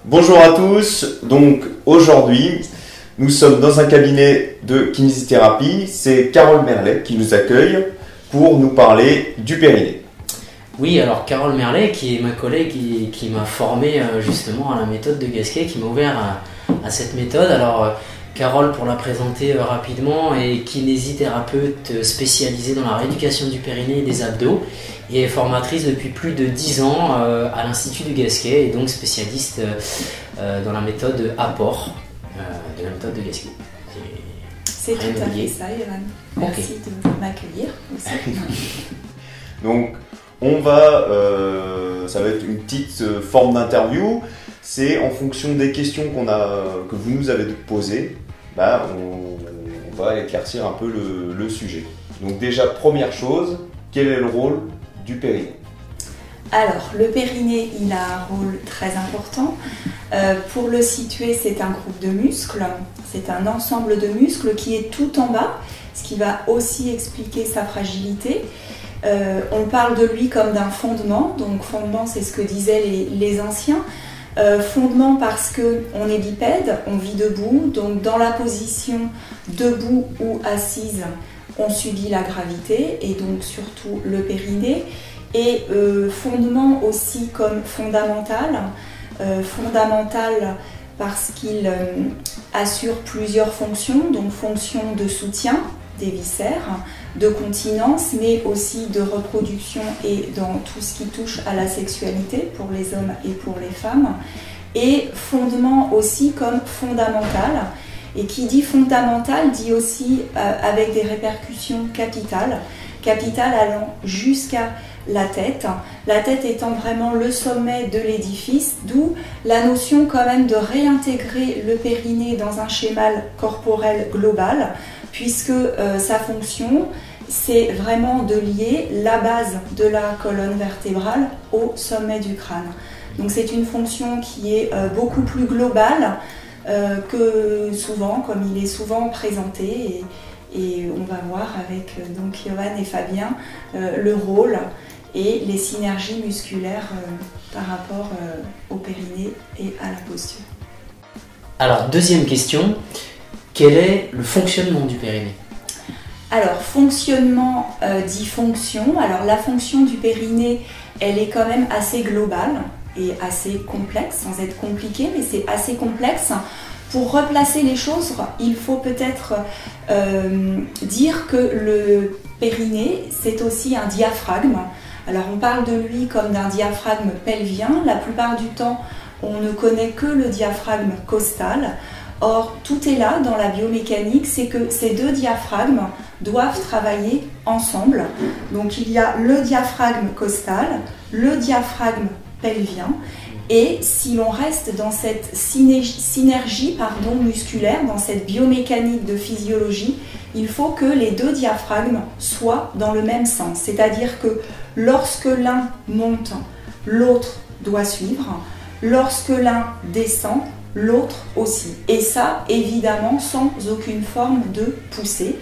Bonjour à tous, donc aujourd'hui nous sommes dans un cabinet de kinésithérapie, c'est Carole Merlet qui nous accueille pour nous parler du périnée. Oui, alors Carole Merlet qui est ma collègue qui m'a formé justement à la méthode de Gasquet, qui m'a ouvert à cette méthode. Alors Carole, pour la présenter rapidement, est kinésithérapeute spécialisée dans la rééducation du périnée et des abdos et est formatrice depuis plus de 10 ans à l'Institut du Gasquet et donc spécialiste dans la méthode apport de la méthode de Gasquet. C'est tout à fait ça, Yoann. Merci de m'accueillir aussi. Donc, ça va être une petite forme d'interview. C'est en fonction des questions que vous nous avez posées, on va éclaircir un peu le sujet. Donc déjà, première chose, quel est le rôle du périnée? Alors, le périnée, il a un rôle très important. Pour le situer, c'est un groupe de muscles, c'est un ensemble de muscles qui est tout en bas, ce qui va aussi expliquer sa fragilité. On parle de lui comme d'un fondement, donc fondement, c'est ce que disaient les anciens. Fondement parce qu'on est bipède, on vit debout, donc dans la position debout ou assise, on subit la gravité et donc surtout le périnée. Et fondement aussi comme fondamental, fondamental parce qu'il assure plusieurs fonctions, donc fonction de soutien des viscères, de continence, mais aussi de reproduction et dans tout ce qui touche à la sexualité pour les hommes et pour les femmes. Et fondement aussi comme fondamental. Et qui dit fondamental dit aussi avec des répercussions capitales. Capitales allant jusqu'à la tête étant vraiment le sommet de l'édifice, d'où la notion quand même de réintégrer le périnée dans un schéma corporel global, puisque sa fonction, c'est vraiment de lier la base de la colonne vertébrale au sommet du crâne. Donc c'est une fonction qui est beaucoup plus globale que souvent, comme il est souvent présenté, et on va voir avec donc Yoann et Fabien le rôle et les synergies musculaires par rapport au périnée et à la posture. Alors, deuxième question, quel est le fonctionnement du périnée? Alors, fonctionnement dit fonction. Alors, la fonction du périnée, elle est quand même assez globale et assez complexe, sans être compliquée, mais c'est assez complexe. Pour replacer les choses, il faut peut-être dire que le périnée, c'est aussi un diaphragme. Alors on parle de lui comme d'un diaphragme pelvien. La plupart du temps, on ne connaît que le diaphragme costal. Or, tout est là dans la biomécanique, c'est que ces deux diaphragmes doivent travailler ensemble. Donc il y a le diaphragme costal, le diaphragme pelvien. Et si l'on reste dans cette synergie musculaire, dans cette biomécanique de physiologie, il faut que les deux diaphragmes soient dans le même sens. C'est-à-dire que lorsque l'un monte, l'autre doit suivre. Lorsque l'un descend, l'autre aussi. Et ça, évidemment, sans aucune forme de poussée.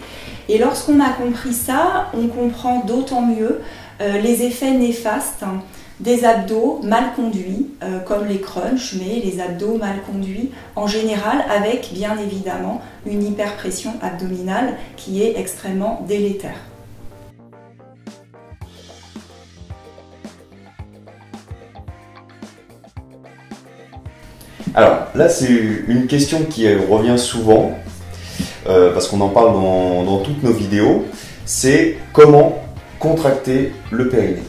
Et lorsqu'on a compris ça, on comprend d'autant mieux les effets néfastes des abdos mal conduits, comme les crunchs, mais les abdos mal conduits en général, avec bien évidemment une hyperpression abdominale qui est extrêmement délétère. Alors là, c'est une question qui revient souvent, parce qu'on en parle dans toutes nos vidéos, c'est comment contracter le périnée.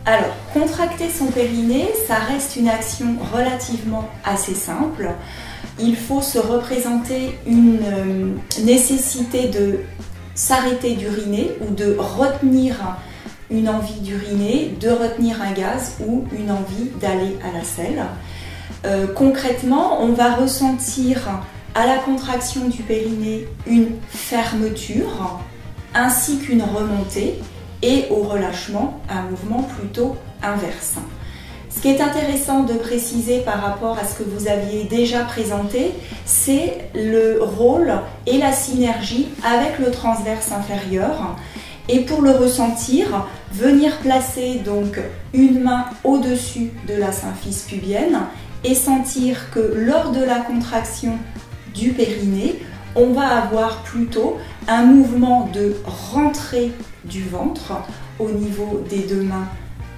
Alors, contracter son périnée, ça reste une action relativement assez simple. Il faut se représenter une nécessité de s'arrêter d'uriner ou de retenir une envie d'uriner, de retenir un gaz ou une envie d'aller à la selle. Concrètement, on va ressentir à la contraction du périnée une fermeture ainsi qu'une remontée, et au relâchement, un mouvement plutôt inverse. Ce qui est intéressant de préciser par rapport à ce que vous aviez déjà présenté, c'est le rôle et la synergie avec le transverse inférieur. Et pour le ressentir, venir placer donc une main au-dessus de la symphyse pubienne et sentir que lors de la contraction du périnée, on va avoir plutôt un mouvement de rentrée du ventre au niveau des deux mains,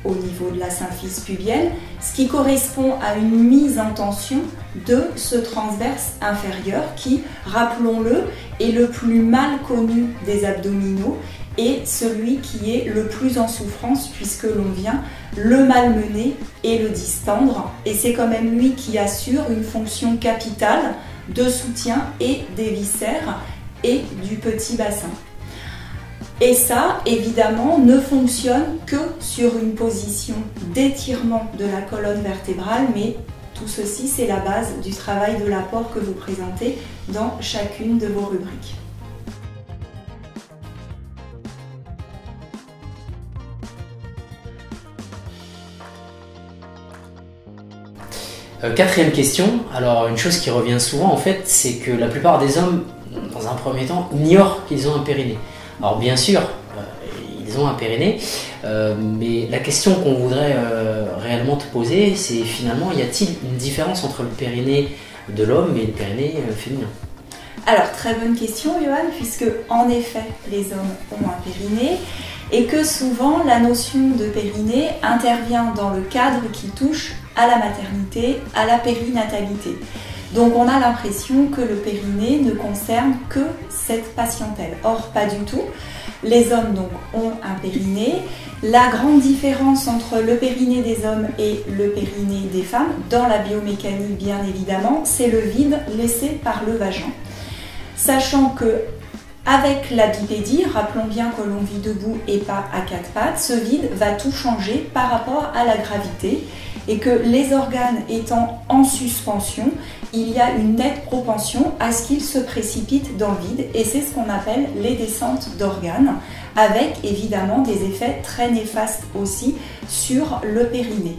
au niveau de la symphyse pubienne, ce qui correspond à une mise en tension de ce transverse inférieur qui, rappelons-le, est le plus mal connu des abdominaux et celui qui est le plus en souffrance puisque l'on vient le malmener et le distendre. Et c'est quand même lui qui assure une fonction capitale de soutien et des viscères et du petit bassin. Et ça, évidemment, ne fonctionne que sur une position d'étirement de la colonne vertébrale, mais tout ceci, c'est la base du travail de l'apport que vous présentez dans chacune de vos rubriques. Quatrième question, alors une chose qui revient souvent en fait, c'est que la plupart des hommes, dans un premier temps, ignorent qu'ils ont un périnée. Alors bien sûr, ils ont un périnée, mais la question qu'on voudrait réellement te poser, c'est finalement, y a-t-il une différence entre le périnée de l'homme et le périnée féminin? Alors, très bonne question, Johan, puisque en effet, les hommes ont un périnée et que souvent la notion de périnée intervient dans le cadre qui touche à la maternité, à la périnatalité. Donc on a l'impression que le périnée ne concerne que cette patientèle. Or, pas du tout. Les hommes donc ont un périnée. La grande différence entre le périnée des hommes et le périnée des femmes, dans la biomécanique bien évidemment, c'est le vide laissé par le vagin. Sachant que avec la bipédie, rappelons bien que l'on vit debout et pas à quatre pattes, ce vide va tout changer par rapport à la gravité et que les organes étant en suspension, il y a une nette propension à ce qu'ils se précipitent dans le vide et c'est ce qu'on appelle les descentes d'organes avec évidemment des effets très néfastes aussi sur le périnée.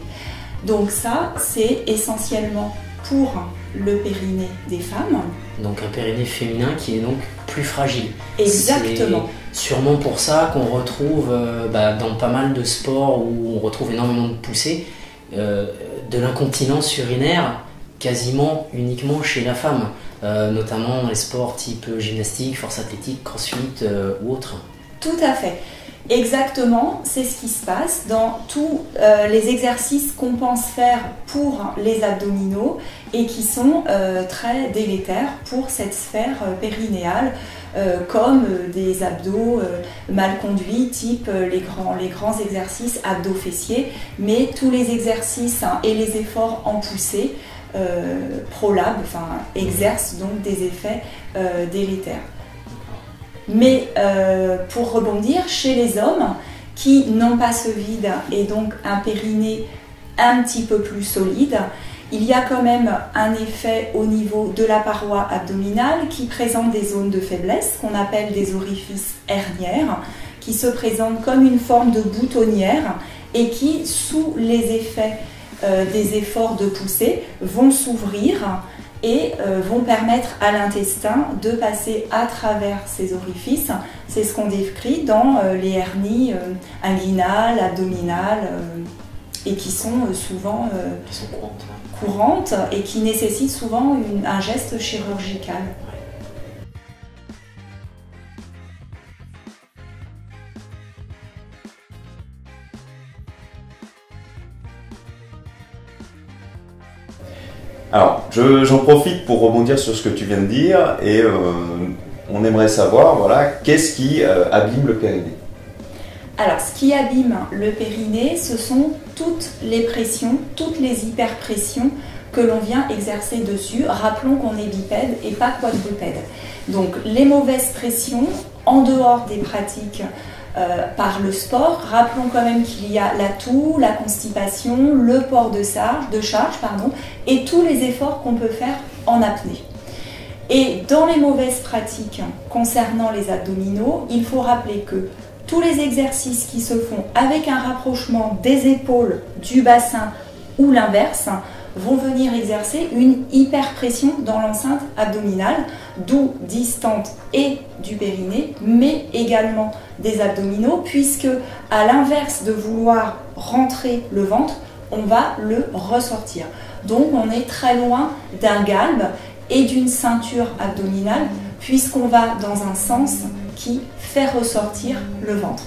Donc ça, c'est essentiellement pour le périnée des femmes. Donc un périnée féminin qui est donc plus fragile. Exactement. C'est sûrement pour ça qu'on retrouve dans pas mal de sports où on retrouve énormément de poussées, de l'incontinence urinaire quasiment uniquement chez la femme, notamment dans les sports type gymnastique, force athlétique, crossfit ou autres. Tout à fait. Exactement, c'est ce qui se passe dans tous les exercices qu'on pense faire pour les abdominaux et qui sont très délétères pour cette sphère périnéale, comme des abdos mal conduits, type les grands exercices abdos-fessiers, mais tous les exercices et les efforts en poussée, prolab, exercent donc des effets délétères. Mais pour rebondir, chez les hommes qui n'ont pas ce vide et donc un périnée un petit peu plus solide, il y a quand même un effet au niveau de la paroi abdominale qui présente des zones de faiblesse qu'on appelle des orifices herniaires, qui se présentent comme une forme de boutonnière et qui, sous les effets des efforts de poussée, vont s'ouvrir et vont permettre à l'intestin de passer à travers ces orifices. C'est ce qu'on décrit dans les hernies inguinales, abdominales, et qui sont souvent courantes et qui nécessitent souvent un geste chirurgical. Alors, j'en profite pour rebondir sur ce que tu viens de dire et on aimerait savoir, voilà, qu'est-ce qui abîme le périnée? Alors, ce qui abîme le périnée, ce sont toutes les pressions, toutes les hyperpressions que l'on vient exercer dessus. Rappelons qu'on est bipède et pas quadrupède. Donc, les mauvaises pressions, en dehors des pratiques par le sport, rappelons quand même qu'il y a la toux, la constipation, le port de charge, et tous les efforts qu'on peut faire en apnée. Et dans les mauvaises pratiques concernant les abdominaux, il faut rappeler que tous les exercices qui se font avec un rapprochement des épaules, du bassin ou l'inverse vont venir exercer une hyperpression dans l'enceinte abdominale, d'où distante et du périnée, mais également des abdominaux, puisque à l'inverse de vouloir rentrer le ventre, on va le ressortir. Donc on est très loin d'un galbe et d'une ceinture abdominale puisqu'on va dans un sens qui fait ressortir le ventre.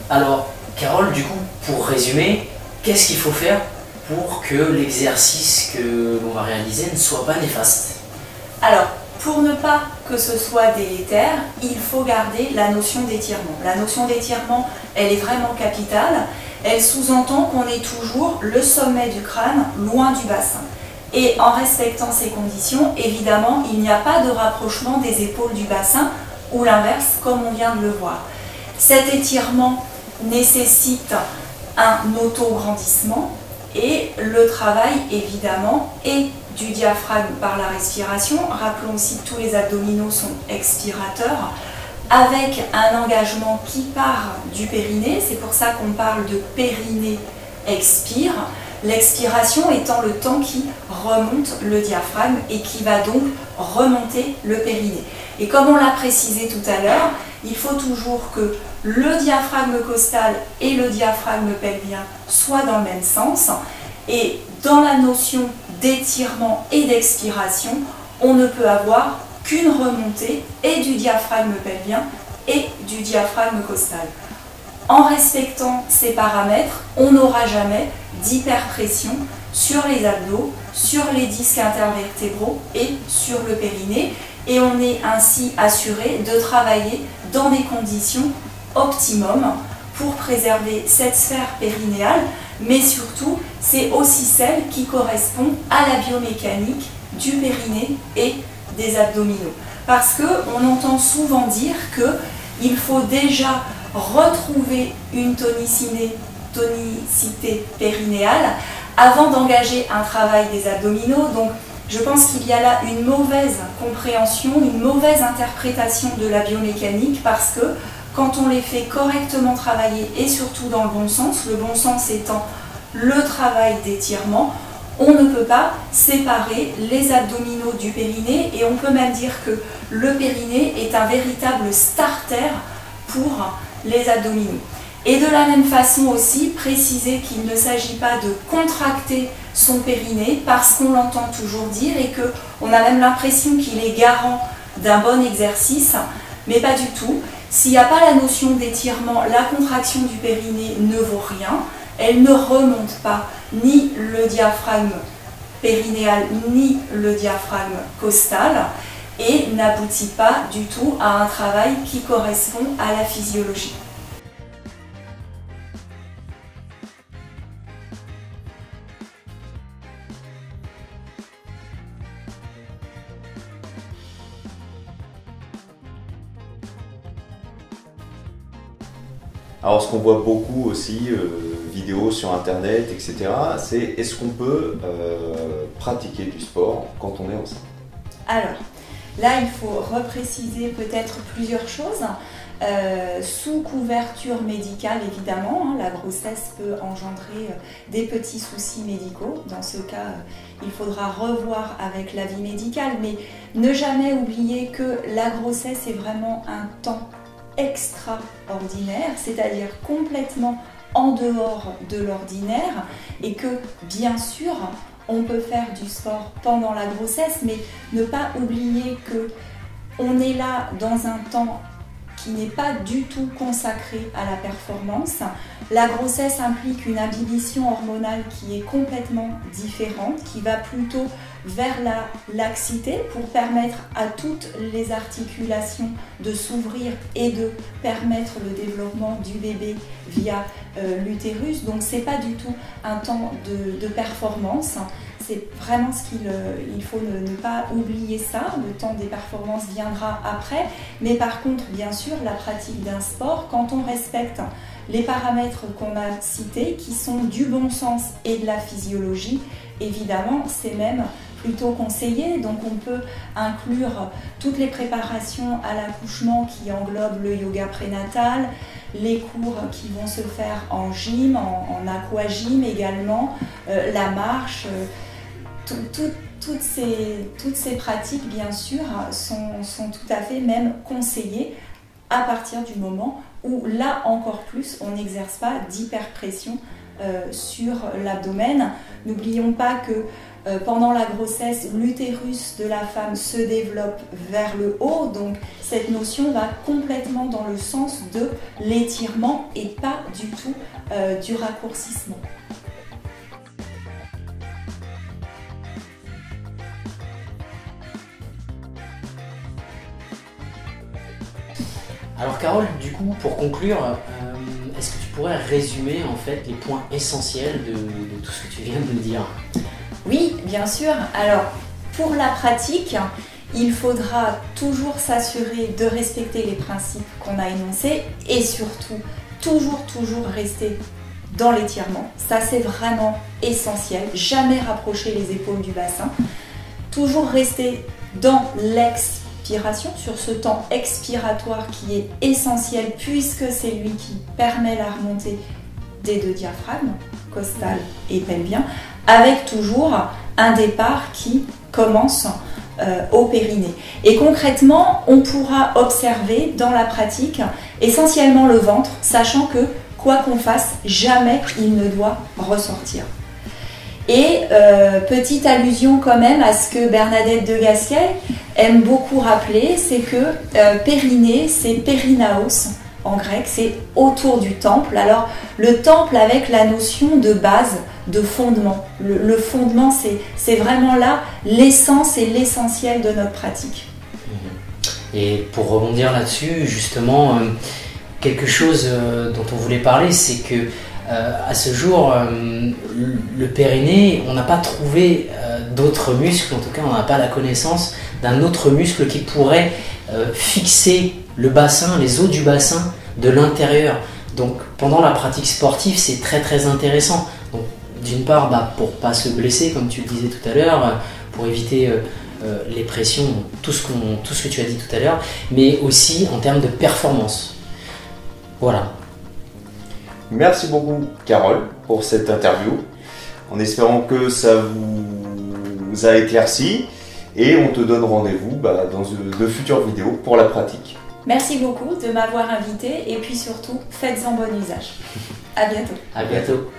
Alors, Carole, du coup, pour résumer, qu'est-ce qu'il faut faire pour que l'exercice que l'on va réaliser ne soit pas néfaste? Alors, pour ne pas que ce soit délétère, il faut garder la notion d'étirement. La notion d'étirement, elle est vraiment capitale. Elle sous-entend qu'on est toujours le sommet du crâne loin du bassin. Et en respectant ces conditions, évidemment, il n'y a pas de rapprochement des épaules du bassin ou l'inverse, comme on vient de le voir. Cet étirement nécessite un auto-grandissement et le travail, évidemment, est du diaphragme par la respiration. Rappelons aussi que tous les abdominaux sont expirateurs, avec un engagement qui part du périnée. C'est pour ça qu'on parle de périnée-expire. L'expiration étant le temps qui remonte le diaphragme et qui va donc remonter le périnée. Et comme on l'a précisé tout à l'heure, il faut toujours que le diaphragme costal et le diaphragme pelvien soient dans le même sens. Et dans la notion d'étirement et d'expiration, on ne peut avoir qu'une remontée et du diaphragme pelvien et du diaphragme costal. En respectant ces paramètres, on n'aura jamais d'hyperpression sur les abdos, sur les disques intervertébraux et sur le périnée. Et on est ainsi assuré de travailler dans des conditions optimum pour préserver cette sphère périnéale, mais surtout, c'est aussi celle qui correspond à la biomécanique du périnée et des abdominaux. Parce qu'on entend souvent dire qu'il faut déjà retrouver une tonicité périnéale avant d'engager un travail des abdominaux. Donc, je pense qu'il y a là une mauvaise compréhension, une mauvaise interprétation de la biomécanique parce que quand on les fait correctement travailler et surtout dans le bon sens étant le travail d'étirement, on ne peut pas séparer les abdominaux du périnée et on peut même dire que le périnée est un véritable starter pour les abdominaux. Et de la même façon aussi, préciser qu'il ne s'agit pas de contracter son périnée parce qu'on l'entend toujours dire et qu'on a même l'impression qu'il est garant d'un bon exercice, mais pas du tout. S'il n'y a pas la notion d'étirement, la contraction du périnée ne vaut rien. Elle ne remonte pas ni le diaphragme périnéal ni le diaphragme costal et n'aboutit pas du tout à un travail qui correspond à la physiologie. Alors ce qu'on voit beaucoup aussi, vidéos sur internet, etc., c'est est-ce qu'on peut pratiquer du sport quand on est enceinte? Alors, là il faut repréciser peut-être plusieurs choses. Sous couverture médicale évidemment, la grossesse peut engendrer des petits soucis médicaux. Dans ce cas, il faudra revoir avec l'avis médical, mais ne jamais oublier que la grossesse est vraiment un temps extraordinaire, c'est-à-dire complètement en dehors de l'ordinaire et que bien sûr on peut faire du sport pendant la grossesse, mais ne pas oublier que on est là dans un temps qui n'est pas du tout consacré à la performance. La grossesse implique une inhibition hormonale qui est complètement différente, qui va plutôt vers la laxité pour permettre à toutes les articulations de s'ouvrir et de permettre le développement du bébé via l'utérus. Donc c'est pas du tout un temps de performance. C'est vraiment ce qu'il faut ne pas oublier ça. Le temps des performances viendra après. Mais par contre, bien sûr, la pratique d'un sport, quand on respecte les paramètres qu'on a cités, qui sont du bon sens et de la physiologie, évidemment, c'est même plutôt conseillé. Donc on peut inclure toutes les préparations à l'accouchement qui englobent le yoga prénatal, les cours qui vont se faire en gym, en aquagym également, la marche. Toutes ces pratiques, bien sûr, sont tout à fait même conseillées à partir du moment où, là encore plus, on n'exerce pas d'hyperpression sur l'abdomen. N'oublions pas que pendant la grossesse, l'utérus de la femme se développe vers le haut, donc cette notion va complètement dans le sens de l'étirement et pas du tout du raccourcissement. Alors Carole, du coup, pour conclure, est-ce que tu pourrais résumer en fait les points essentiels de tout ce que tu viens de nous dire? Oui, bien sûr. Alors, pour la pratique, il faudra toujours s'assurer de respecter les principes qu'on a énoncés et surtout, toujours rester dans l'étirement. Ça, c'est vraiment essentiel. Jamais rapprocher les épaules du bassin. Toujours rester dans l'expiration, sur ce temps expiratoire qui est essentiel puisque c'est lui qui permet la remontée des deux diaphragmes, costal et pelvien, avec toujours un départ qui commence au périnée. Et concrètement, on pourra observer dans la pratique essentiellement le ventre, sachant que quoi qu'on fasse, jamais il ne doit ressortir. Et petite allusion quand même à ce que Bernadette de Gasquet aime beaucoup rappeler, c'est que périnée, c'est périnaos en grec, c'est autour du temple. Alors le temple avec la notion de base, de fondement. Le fondement, c'est vraiment là l'essence et l'essentiel de notre pratique. Et pour rebondir là-dessus, justement, quelque chose dont on voulait parler, c'est que à ce jour, le périnée, on n'a pas trouvé d'autres muscles, en tout cas on n'a pas la connaissance d'un autre muscle qui pourrait fixer le bassin, les os du bassin de l'intérieur. Donc pendant la pratique sportive, c'est très intéressant. Donc d'une part, pour pas se blesser, comme tu le disais tout à l'heure, pour éviter les pressions, tout ce que tu as dit tout à l'heure, mais aussi en termes de performance. Voilà. Merci beaucoup Carole pour cette interview, en espérant que ça vous a éclairci, et on te donne rendez-vous dans de futures vidéos pour la pratique. Merci beaucoup de m'avoir invité et puis surtout, faites-en bon usage. À bientôt. À bientôt.